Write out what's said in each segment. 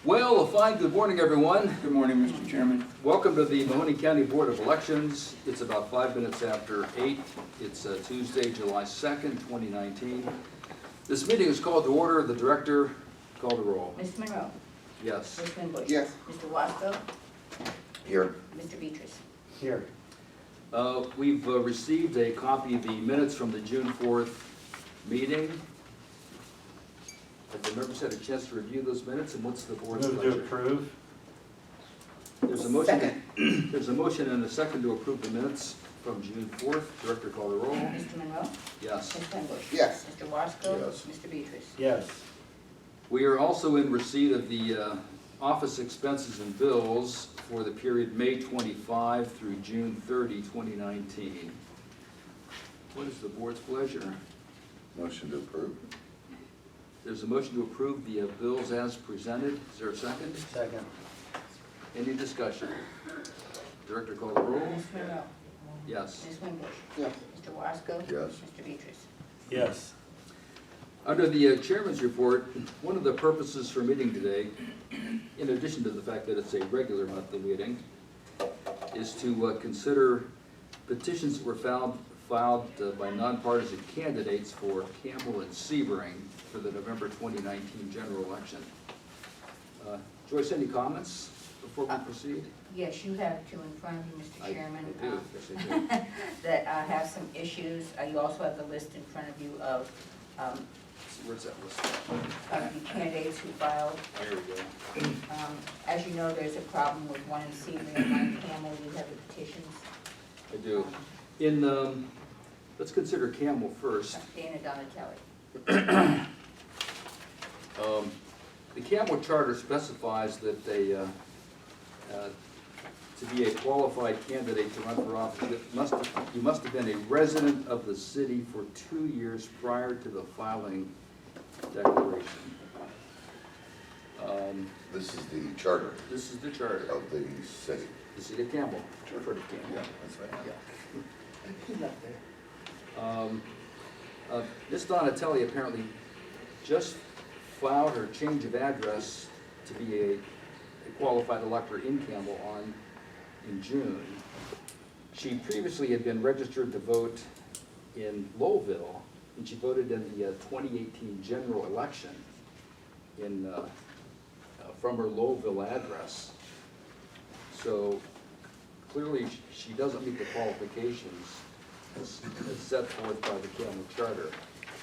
Well, a fine good morning, everyone. Good morning, Mr. Chairman. Welcome to the Mahoney County Board of Elections. It's about 5 minutes after 8. It's Tuesday, July 2nd, 2019. This meeting is called to order. The director, call the roll. Mr. Monroe? Yes. Ms. Winbush? Yes. Mr. Wasco? Here. Mr. Beatrice? Here. We've received a copy of the minutes from the June 4th meeting. Have the members had a chance to review those minutes, and what's the board's Move to pleasure? approve. There's a motion. There's a motion and a second to approve the minutes from June 4th. Director, call the roll. Mr. Monroe? Yes. Ms. Winbush? Yes. Mr. Wasco? Yes. Mr. Beatrice? Yes. We are also in receipt of the office expenses and bills for the period May 25 through June 30, 2019. What is the board's pleasure? Motion to approve. There's a motion to approve the bills as presented. Is there a second? Second. Any discussion? Director, call the roll. Mr. Monroe? Yes. Ms. Winbush? Yes. Mr. Wasco? Yes. Mr. Beatrice? Yes. Under the chairman's report, one of the purposes for meeting today, in addition to the fact that it's a regular monthly meeting, is to consider petitions that were filed by nonpartisan candidates for Campbell and Sebring for the November 2019 general election. Joyce, any comments before we proceed? Yes, you have two in front of you, Mr. Chairman. I do, yes I do. That have some issues. You also have the list in front of you of Where's that list? the candidates who filed. There we go. As you know, there's a problem with one in Sebring and one in Campbell. You have the petitions. I do. In, let's consider Campbell first. Dana Donatelli. The Campbell Charter specifies that they, to be a qualified candidate to run for office, you must have been a resident of the city for 2 years prior to the filing declaration. This is the charter This is the charter of the city. the city of Campbell. Refer to Campbell. Yeah, that's right. Ms. Donatelli apparently just filed her change of address to be a qualified elector in Campbell in June. She previously had been registered to vote in Lowville, and she voted in the 2018 general election from her Lowville address. So clearly, she doesn't meet the qualifications as set forth by the Campbell Charter.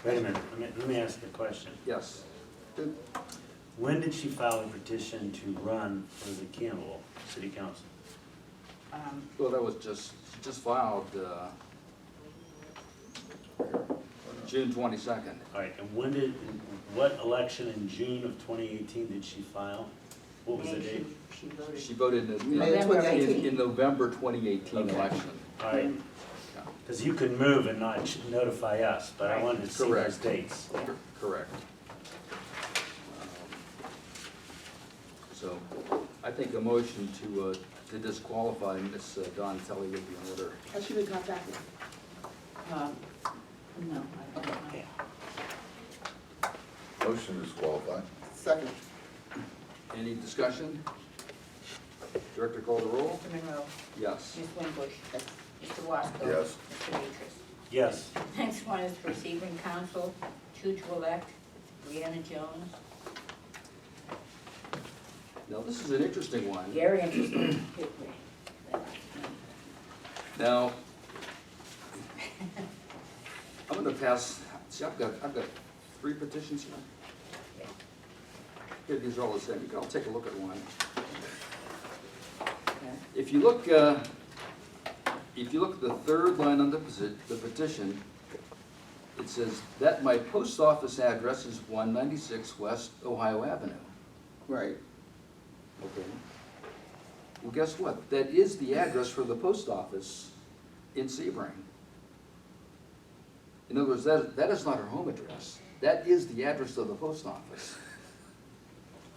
Wait a minute, let me ask a question. Yes. When did she file a petition to run for the Campbell City Council? Well, that was just filed June 22nd. All right, and what election in June of 2018 did she file? What was the May date? She voted. She voted in November 2018 Okay. election. All right, because you can move and not notify us, but I wanted to see those Correct. dates. Correct. So I think a motion to disqualify Ms. Donatelli would be in order. Has she been contacted? No, I don't know. Motion to disqualify. Second. Any discussion? Director, call the roll. Mr. Monroe? Yes. Ms. Winbush? Mr. Wasco? Yes. Mr. Beatrice? Yes. Next one is for Sebring Council, 2 to elect Brianna Jones. Now, this is an interesting one. Very interesting. Now, I'm going to pass, see, I've got 3 petitions here. Here, these are all the same. I'll take a look at one. If you look at the third line on the petition, it says that my post office address is 196 West Ohio Avenue. Right. Okay. Well, guess what? That is the address for the post office in Sebring. In other words, that is not her home address. That is the address of the post office.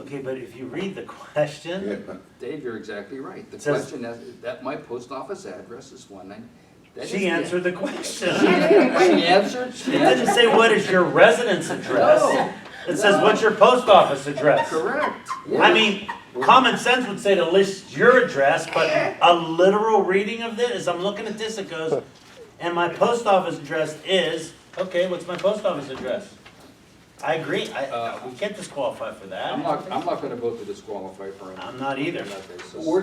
Okay, but if you read the question, Yeah. Dave, you're exactly right. The It says- question is that my post office address is 19. that is she the- answered the question. She answered? It didn't say what is your residence address. No. It says, what's your post office address? Correct. I mean, common sense would say to list your address, but a literal reading of this, as I'm looking at this, it goes, and my post office address is, okay, what's my post office address? I agree, we can't disqualify for I'm that. not gonna vote to disqualify for him. I'm not either. On that basis. Where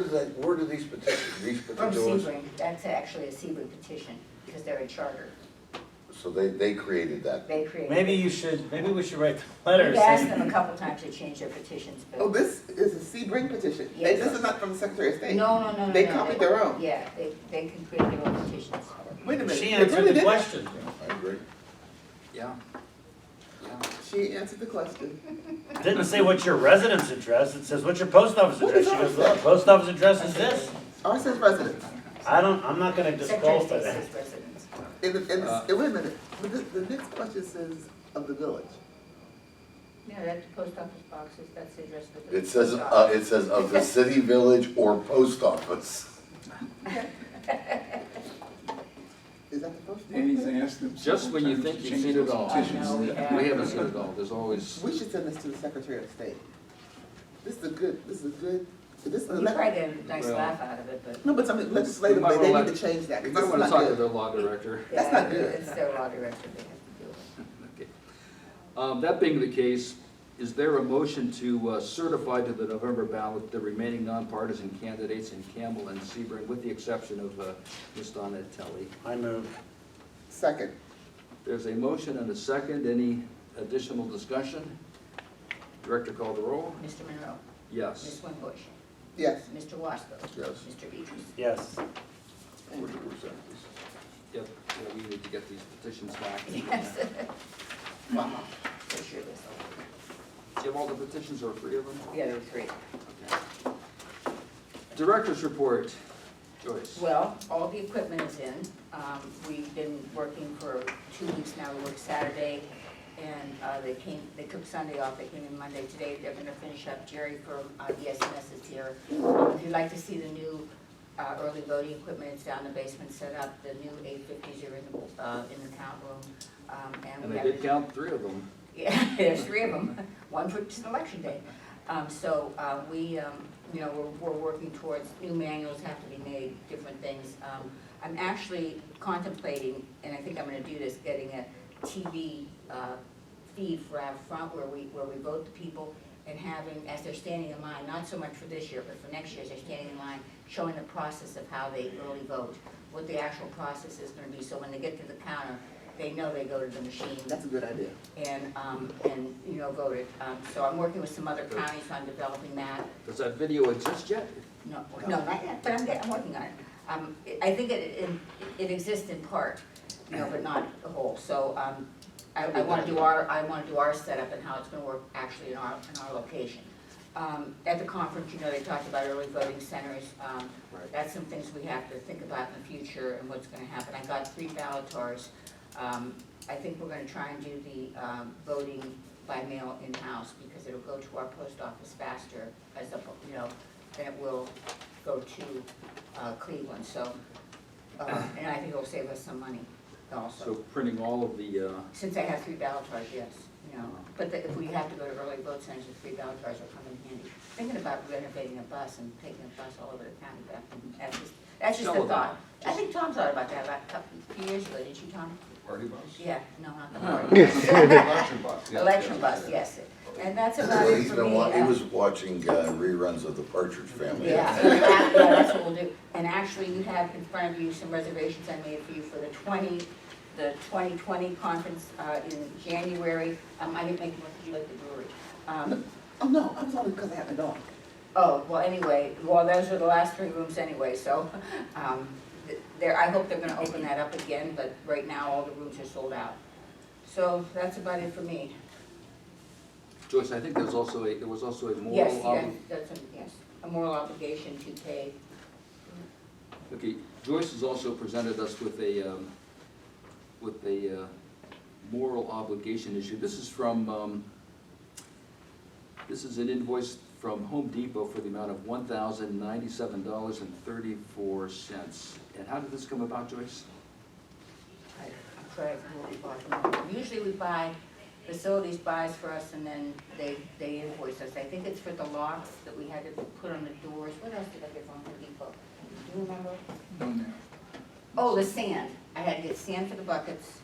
do these petitions, From particulars? Sebring, that's actually a Sebring petition, because they're a charter. So they created that. They created. Maybe we should write the letter We've asked saying, them a couple times to change their petitions, but. Oh, this is a Sebring petition. Yes. This is not from the Secretary of State. No, no, no, no. They no, copied their own. Yeah, they can create their own petitions. Wait a minute. she they answered really the did? question. I agree. Yeah. Yeah. She answered the question. It didn't say what's your residence address, it says what's your post office What address. does She ours goes, well, say? post office address is this. Ours says residence. I'm not gonna Secretary of disqualify State that. says residents. Wait a minute. But the next question says of the village. No, that's the post office boxes, that's the address of the. It says of the city, village, or post office. Is that the first one? Danny's asked them. Just when you think you've seen it all. I know, we have. We haven't seen it all, there's always, We should send this to the Secretary of State. This is a good, this is You probably get a nice Well- laugh out of it, but. no, but I mean legislatively, might they wanna need to change that. you 'Cause might this is wanna not talk to good. their law director. That's Yeah, not good. It's their law director, they have to do it. Okay. That being the case, is there a motion to certify to the November ballot the remaining nonpartisan candidates in Campbell and Sebring, with the exception of Ms. Donna Telly? I move. Second. There's a motion and a second. Any additional discussion? Director call the roll. Mr. Monroe, Ms. Yes. Winbush, Yes. Mr. Wasco. Yes. Mr. Beatrice. Yes. Where's the percentages? Yep, yeah, we need to get these petitions back. Yes. Wow, for sure this. Do you have all the petitions or 3 of them? Yeah, there were 3. Okay. Director's report. Joyce. Well, all the equipment is in. We've been working for 2 weeks now. We worked Saturday, and they took Sunday off. They came in Monday. Today, they're gonna finish up. Jerry from ESMS is here. If you'd like to see the new early voting equipment, it's down in the basement set up. The new 850s are in the count room. And we I have- did count 3 of them. Yeah, there's 3 of them, one for just election day. We're working towards, new manuals have to be made, different things. I'm actually contemplating, and I think I'm gonna do this, getting a TV feed for out front where we vote the people, and having, as they're standing in line, not so much for this year, but for next year, as they're standing in line, showing the process of how they early vote, what the actual process is gonna be, so when they get to the counter, they know they go to the machine That's a good idea. and voted. So I'm working with some other counties on developing that. Does that video exist yet? No, not yet, but I'm working on it. I think it exists in part, but not the whole. So I wanna do our setup and how it's gonna work actually in our location. At the conference, they talked about early voting centers. Right. That's some things we have to think about in the future and what's gonna happen. I got 3 ballotors. I think we're gonna try and do the voting by mail in-house, because it'll go to our post office faster than it will go to Cleveland, so, and I think it'll save us some money So also. printing all of the, Since I have 3 ballotors, yes, but if we have to go to early vote centers, the 3 ballotors will come in handy. Thinking about renovating a bus and taking a bus all over the county back, that's just a Sell it thought. on. I think Tom thought about that about a few years ago, didn't you, Tom? Party bus? Yeah, no, not the party. Election bus. Election bus, yes. And that's about it He's for been, me. he was watching reruns of the Partridge Family. Yeah, that's what we'll do. And actually, you have in front of you some reservations I made for you for the 2020 conference in January. I didn't make one for you at the brewery. Oh, no, I was only because I had my dog. Oh, well, anyway, those are the last 3 rooms anyway, so I hope they're gonna open that up again, but right now, all the rooms are sold out. So that's about it for me. Joyce, I think there was also a moral Yes, obligation. a moral obligation to pay. Okay, Joyce has also presented us with a moral obligation issue. This is from, this is an invoice from Home Depot for the amount of $1,097.34. And how did this come about, Joyce? I'm sorry, I bought them. Usually we buy Facilities buys for us and then they invoice us. I think it's for the locks that we had to put on the doors. What else did I get from Home Depot? Do you remember? Oh, the sand. I had to get sand for the buckets.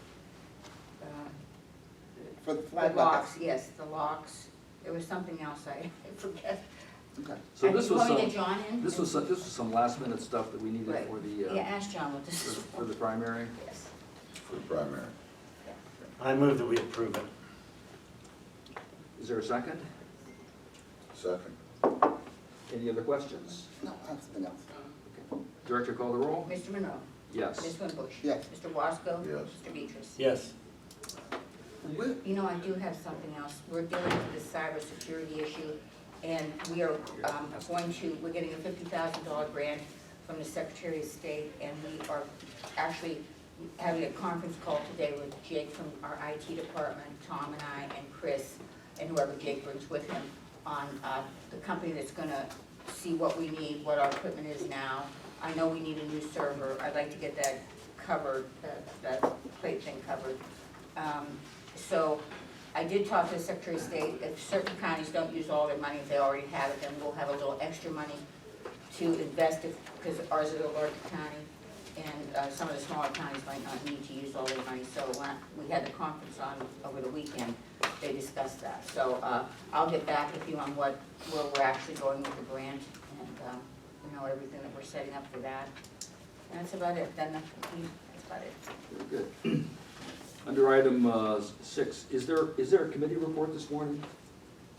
For the The flag locks, yes, the locks. There was something else I forget. Okay. So And this you was want me to some, get John in? this was some last minute stuff that we needed Right. for the, Yeah, ask John what this is. for the primary. Yes. For the primary. I move that we approve it. Is there a second? Second. Any other questions? No, I have something else. Director, call the roll? Mr. Monroe? Yes. Ms. Winbush? Yes. Mr. Wasco? Yes. Mr. Beatrice? Yes. You know, I do have something else. We're dealing with this cybersecurity issue, and we are we're getting a $50,000 grant from the Secretary of State, and we are actually having a conference call today with Jake from our IT department, Tom and I, and Chris, and whoever Jake brings with him, on the company that's gonna see what we need, what our equipment is now. I know we need a new server. I'd like to get that covered, that plate thing covered. So I did talk to the Secretary of State. If certain counties don't use all their money, if they already have it, then we'll have a little extra money to invest, because ours is a larger county, and some of the smaller counties might not need to use all their money. So when we had the conference on over the weekend, they discussed that. So I'll get back with you on where we're actually going with the grant, and everything that we're setting up for that. And that's about it. Then that's about it. Very good. Under item 6, is there a committee report this morning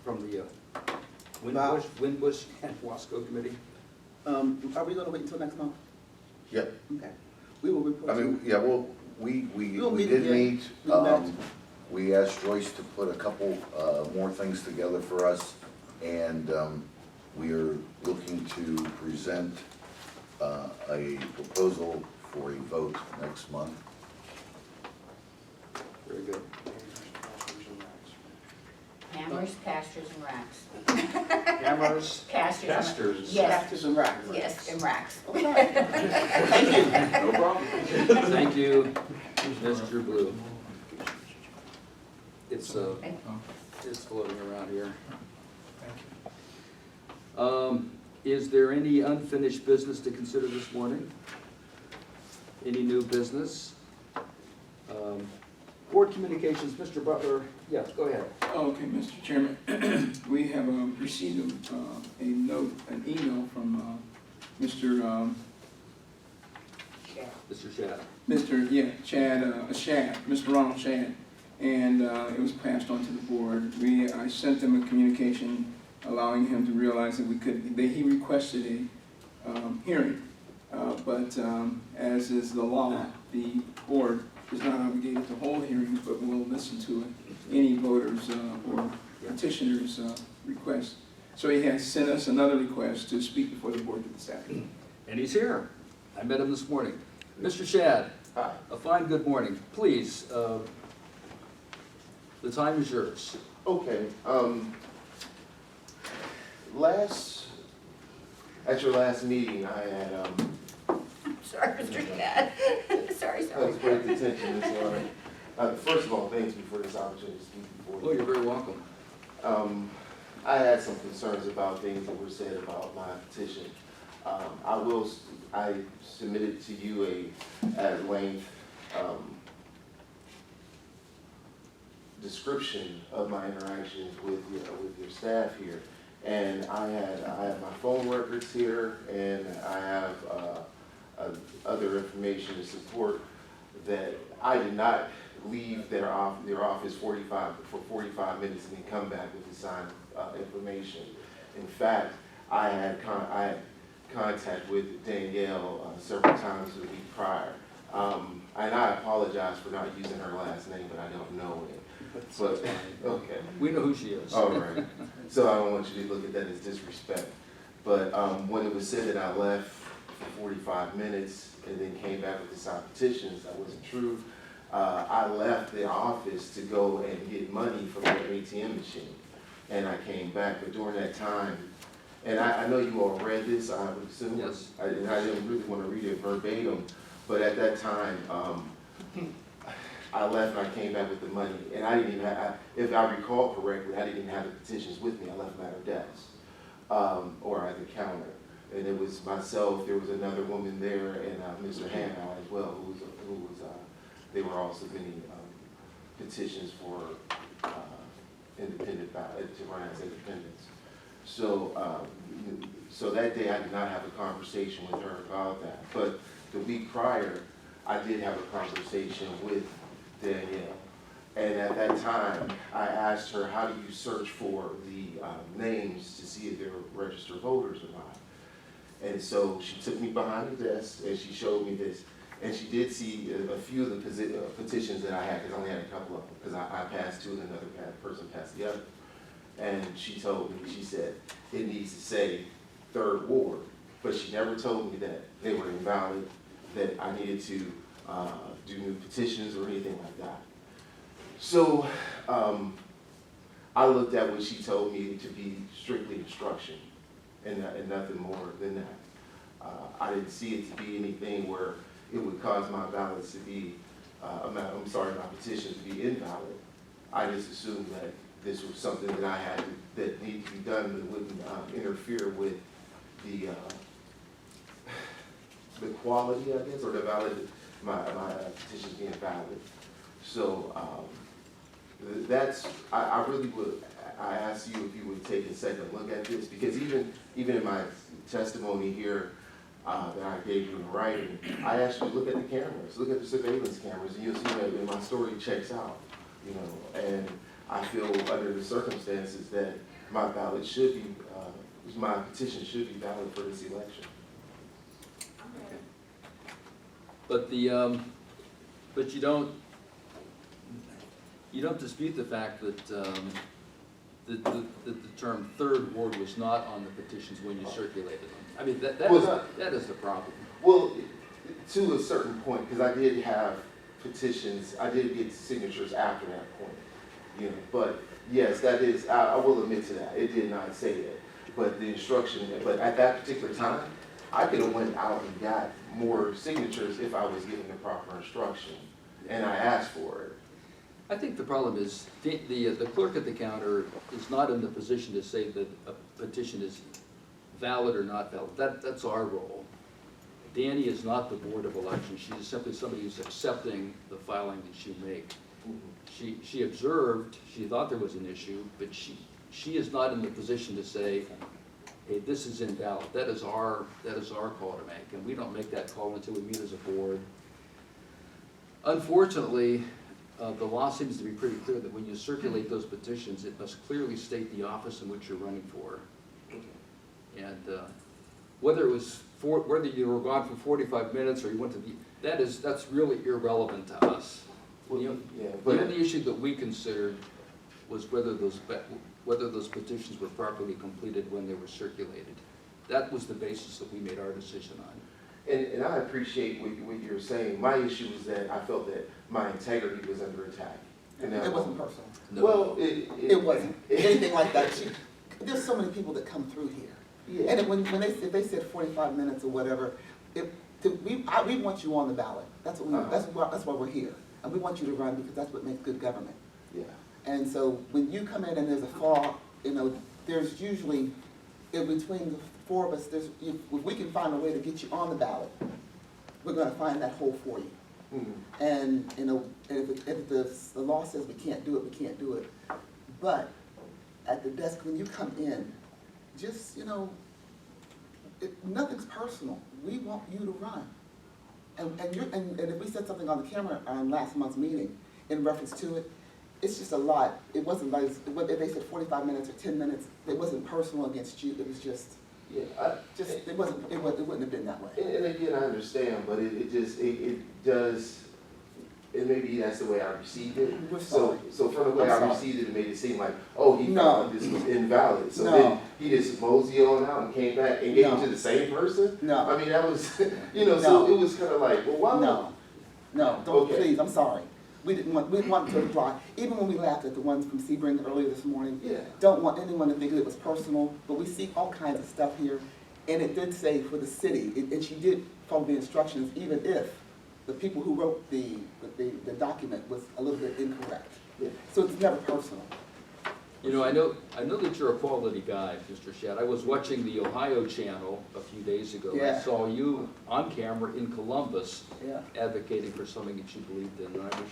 from the Winbush and Wasco Committee? Are we gonna wait until next month? Yep. Okay. We will report I to mean, you. yeah, well, we We'll did meet again. meet. We met. We asked Joyce to put a couple more things together for us, and we are looking to present a proposal for a vote next month. Very good. Hammers, casters, and racks. Hammers, Casters. and- casters. Yes, Cactus and racks. yes, and racks. No problem. Thank you, Mr. Blue. It's floating around here. Is there any unfinished business to consider this morning? Any new business? Board communications, Mr. Butler, yes, go ahead. Okay, Mr. Chairman, we have received a note, an email from Mr. Mr. Shad. Shad, Mr. Ronald Shad, and it was passed on to the board. I sent them a communication allowing him to realize that he requested a hearing, but as is the law, the board is not obligated to hold hearings, but will listen to any voters or petitioners' request. So he has sent us another request to speak before the board this afternoon. And he's here. I met him this morning. Mr. Shad, Hi. a fine good morning. Please, the time is yours. Okay, at your last meeting, I had, Sorry, Mr. Shad. Sorry. let's break the tension, Ms. Lauren. First of all, thanks you for this opportunity to speak before you. Oh, you're very welcome. I had some concerns about things that were said about my petition. I submitted to you at length, description of my interactions with your staff here. And I have my phone records here, and I have other information to support that I did not leave their office for 45 minutes and then come back with the signed information. In fact, I had contact with Danielle several times a week prior. And I apologize for not using her last name, but I don't know it. But, okay. We know who she is. All right. So I don't want you to look at that as disrespect. But when it was said that I left for 45 minutes and then came back with the signed petitions, that wasn't true. I left the office to go and get money from their ATM machine. And I came back, but during that time, and I know you all read this, I would assume. Yes. And I didn't really want to read it verbatim, but at that time, I left and I came back with the money, and I didn't even have, if I recall correctly, I didn't even have the petitions with me, I left them at her desk, or at the counter. And it was myself, there was another woman there, and Mr. Hanau as well, they were all submitting petitions for independent ballot, to run as independents. So, so that day I did not have a conversation with her about that. But the week prior, I did have a conversation with Danielle. And at that time, I asked her, how do you search for the names to see if they're registered voters or not? And so she took me behind the desk and she showed me this. And she did see a few of the petitions that I had, because I only had a couple of them, because I passed two and another person passed the other. And she told me, she said, it needs to say 3rd Ward, but she never told me that they were invalid, that I needed to do new petitions or anything like that. So I looked at what she told me to be strictly instruction and nothing more than that. I didn't see it to be anything where it would cause my ballots to be, my petitions to be invalid. I just assumed that this was something that I had, that needed to be done, that wouldn't interfere with the quality, I guess, or the valid, my petitions being valid. So that's, I really would, I ask you if you would take a second look at this, because even in my testimony here that I gave you in writing, I asked you to look at the cameras, look at the surveillance cameras, and you'll see that my story checks out, you know, and I feel under the circumstances that my ballot should be, my petition should be valid for this election. But but you don't dispute the fact that the term 3rd Ward was not on the petitions when you circulated them. I mean, that is the problem. Well, to a certain point, because I did have petitions, I did get signatures after that point, you know, but yes, that is, I will admit to that, it did not say that. But the instruction, but at that particular time, I could have went out and got more signatures if I was given the proper instruction, and I asked for it. I think the problem is the clerk at the counter is not in the position to say that a petition is valid or not valid. That's our role. Danny is not the Board of Elections. She is simply somebody who's accepting the filing that you make. She observed, she thought there was an issue, but she is not in the position to say, hey, this is invalid. That is our call to make, and we don't make that call until we meet as a board. Unfortunately, the law seems to be pretty clear that when you circulate those petitions, it must clearly state the office in which you're running for. And whether you were gone for 45 minutes or you went to that's really irrelevant to us. Well, The but only issue that we considered was whether those petitions were properly completed when they were circulated. That was the basis that we made our decision on. And I appreciate what you're saying. My issue is that I felt that my integrity was under attack. And It wasn't personal. No. Well, It wasn't anything like that. There's so many people that come through here. Yeah. And if they said 45 minutes or whatever, we want you on the ballot. That's why we're here. And we want you to run because that's what makes good government. Yeah. And so when you come in and there's a flaw, you know, there's usually, in between the 4 of us, if we can find a way to get you on the ballot, we're gonna find that hole for you. Mm-hmm. And, you know, if the law says we can't do it, we can't do it. But at the desk, when you come in, just, you know, nothing's personal. We want you to run. And if we said something on the camera on last month's meeting in reference to it, it's just a lot. It wasn't like, if they said 45 minutes or 10 minutes, it wasn't personal against you. It was just, Yeah. it wouldn't have been that way. And again, I understand, but it does, and maybe that's the way I received it. We're So sorry. from the way I'm I sorry. received it, it made it seem like, oh, he No. found this was invalid. So No. then he just moseyed on out and came back and gave No. it to the same person? No. I mean, that was, you know, so No. it was kind of like, well, why? No, don't, Okay. please, I'm sorry. We want to apply, even when we laughed at the ones from Sebring earlier this morning. Yeah. Don't want anyone to think that it was personal, but we see all kinds of stuff here. And it did say for the city, and she did follow the instructions, even if the people who wrote the document was a little bit incorrect. Yeah. So it's never personal. You know, I know that you're a quality guy, Mr. Shad. I was watching the Ohio Channel a few days ago. I Yeah. saw you on camera in Columbus Yeah, advocating for something that you believed in. And I wish,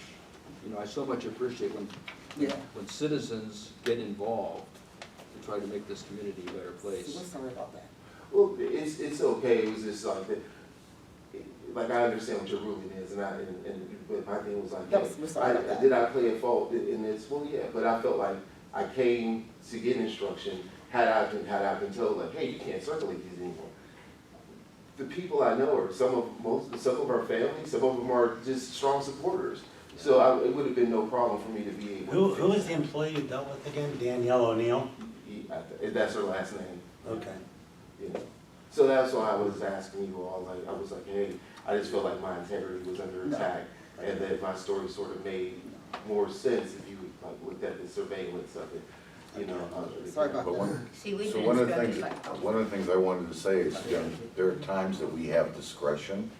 you know, I so much appreciate yeah. when citizens get involved to try to make this community a better So we're place. sorry about that. Well, it's okay, it was just like that, like I understand what your ruling is, but my thing was like, That was- we're sorry about that. did I play a fault in this? Well, yeah, but I felt like I came to get instruction, had I been told like, hey, you can't circulate these anymore. The people I know are some of our family, some of them are just strong supporters. So it would have been no problem for me to be able. Who is the employee you dealt with again? Danielle O'Neill? That's her last name. Okay. You know, so that's why I was asking you all, like, I was like, hey, I just felt like my integrity was under No. attack, and that my story sort of made more sense if you like looked at the surveillance of it, you know. Sorry about But that. one, See, we've so been one of the instructed things, by. one of the things I wanted to say is, you know, there are times that we have discretion,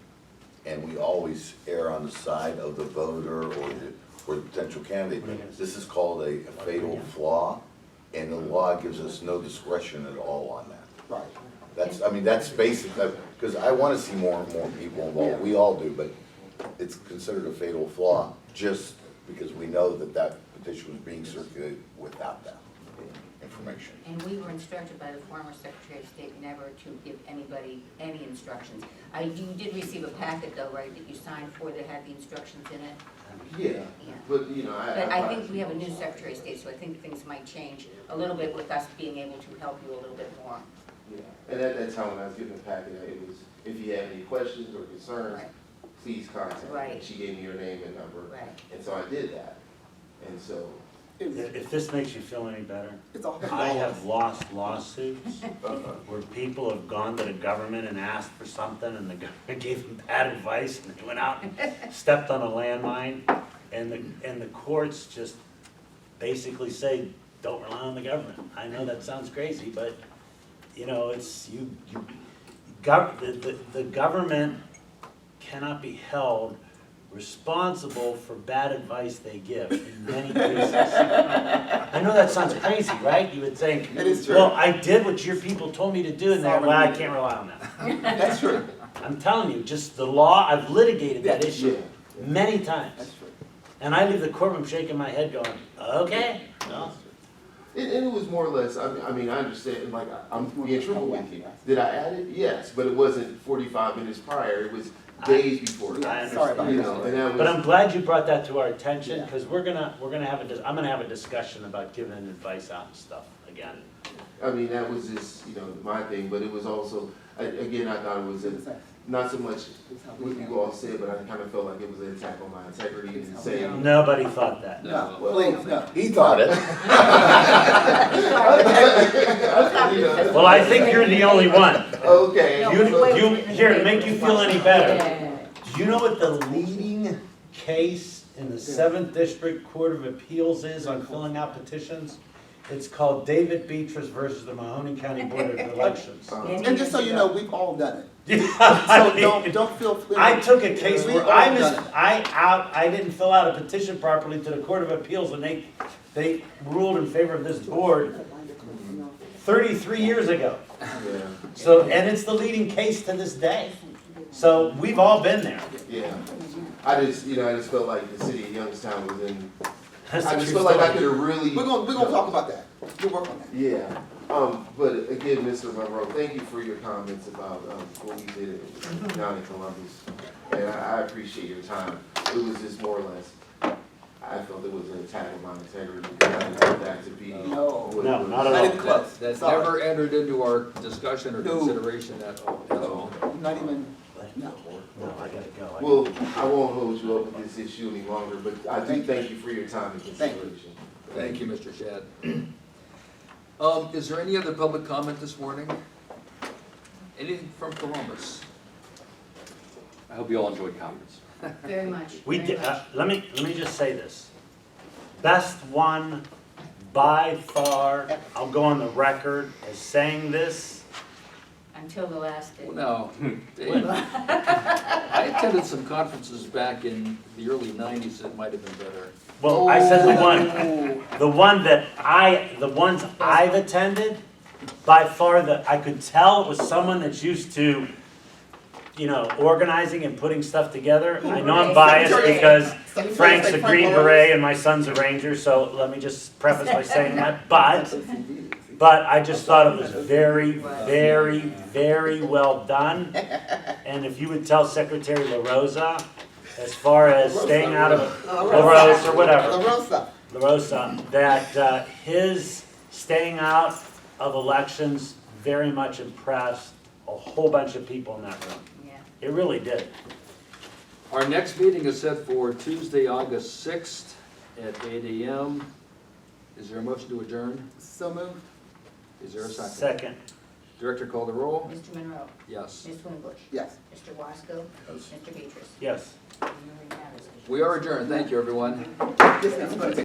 and we always err on the side of the voter or the potential candidate. This is called a fatal flaw, and the law gives us no discretion at all on that. Right. That's basic, because I want to see more and more people involved, we all do, but it's considered a fatal flaw, just because we know that that petition was being circulated without that information. And we were instructed by the former Secretary of State never to give anybody any instructions. You did receive a packet though, right, that you signed for that had the instructions in it? Yeah, Yeah. but, you know, But I think we have a new Secretary of State, so I think things might change a little bit with us being able to help you a little bit more. Yeah, and at that time when I was given the packet, it was, if you have any questions or concerns, Right. please contact me. Right. She gave me her name and number, Right. and so I did that. And so, If this makes you feel any better, It's all. I have lost lawsuits where people have gone to the government and asked for something and the government gave them bad advice and they went out and stepped on a landmine. And the courts just basically say, don't rely on the government. I know that sounds crazy, but you know, it's, the government cannot be held responsible for bad advice they give in many cases. I know that sounds crazy, right? You would think, It is true. well, I did what your people told me to do, and they're, well, I can't rely on that. That's true. I'm telling you, just the law, I've litigated that issue yeah. many times. That's true. And I leave the courtroom shaking my head going, okay, well, And it was more or less, I mean, I understand, like, I'm being truthful with you. Did I add it? Yes, but it wasn't 45 minutes prior, it was days before. I Sorry about understand. You know, and that But I'm was, glad you brought that to our attention, Yeah. because I'm gonna have a discussion about giving advice out and stuff again. I mean, that was just, you know, my thing, but it was also, again, I thought it was not so much what you all said, but I kind of felt like it was an attack on my integrity and saying. Nobody thought that. No, Well, please, no. He thought it. Well, I think you're the only one. Okay. Here, to make you feel any better, do you know what the leading case in the 7th District Court of Appeals is on filling out petitions? It's called David Beatrice versus the Mahoney County Board of Elections. And just so you know, we've all done it. I So don't feel. I took a case We've where all done it. I didn't fill out a petition properly to the Court of Appeals, and they ruled in favor of this board 33 years ago. Yeah, So, and it's the leading case to this day. So we've all been there. yeah. I just felt like the city of Youngstown was in, That's I the just true felt like I story. could have really. We're gonna talk about that. We'll work on that. Yeah, but again, Mr. Monroe, thank you for your comments about what we did down in Columbus. And I appreciate your time. It was just more or less, I felt it was an attack on my integrity. I didn't want that to be. No. what it No, was. not at Not all. even close. That Sorry. never entered into our discussion or No. consideration at all. Not even, no. No, I gotta go. Well, I won't hold you up with this issue any longer, but I do thank you for your time and Thank you. consideration. Thank you, Mr. Shad. Is there any other public comment this morning? Anything from Columbus? I hope you all enjoyed conference. Very much. We very did, much. let me just say this. Best one by far, I'll go on the record as saying this, until the last day. Well, no, Dave, I attended some conferences back in the early 90s that might have been better. Well, I said the ones I've attended, by far I could tell it was someone that's used to, organizing and putting stuff together. I know I'm biased because Frank's a Green Beret and my son's a Ranger, so let me just preface by saying that, but I just thought it was very, very, very well done. And if you would tell Secretary LaRosa, as far as staying out of LaRosa or whatever, LaRosa, that his staying out of elections very much impressed a whole bunch of people in that room. Yeah. It really did. Our next meeting is set for Tuesday, August 6th at 8 a.m. Is there a motion to adjourn? So moved. Is there a second? Second. Director call the roll? Mr. Monroe, Yes. Ms. Winbush, Yes. Mr. Wasco, Yes. Mr. Beatrice. Yes. And you're unanimous. We are adjourned. Thank you, everyone. This is-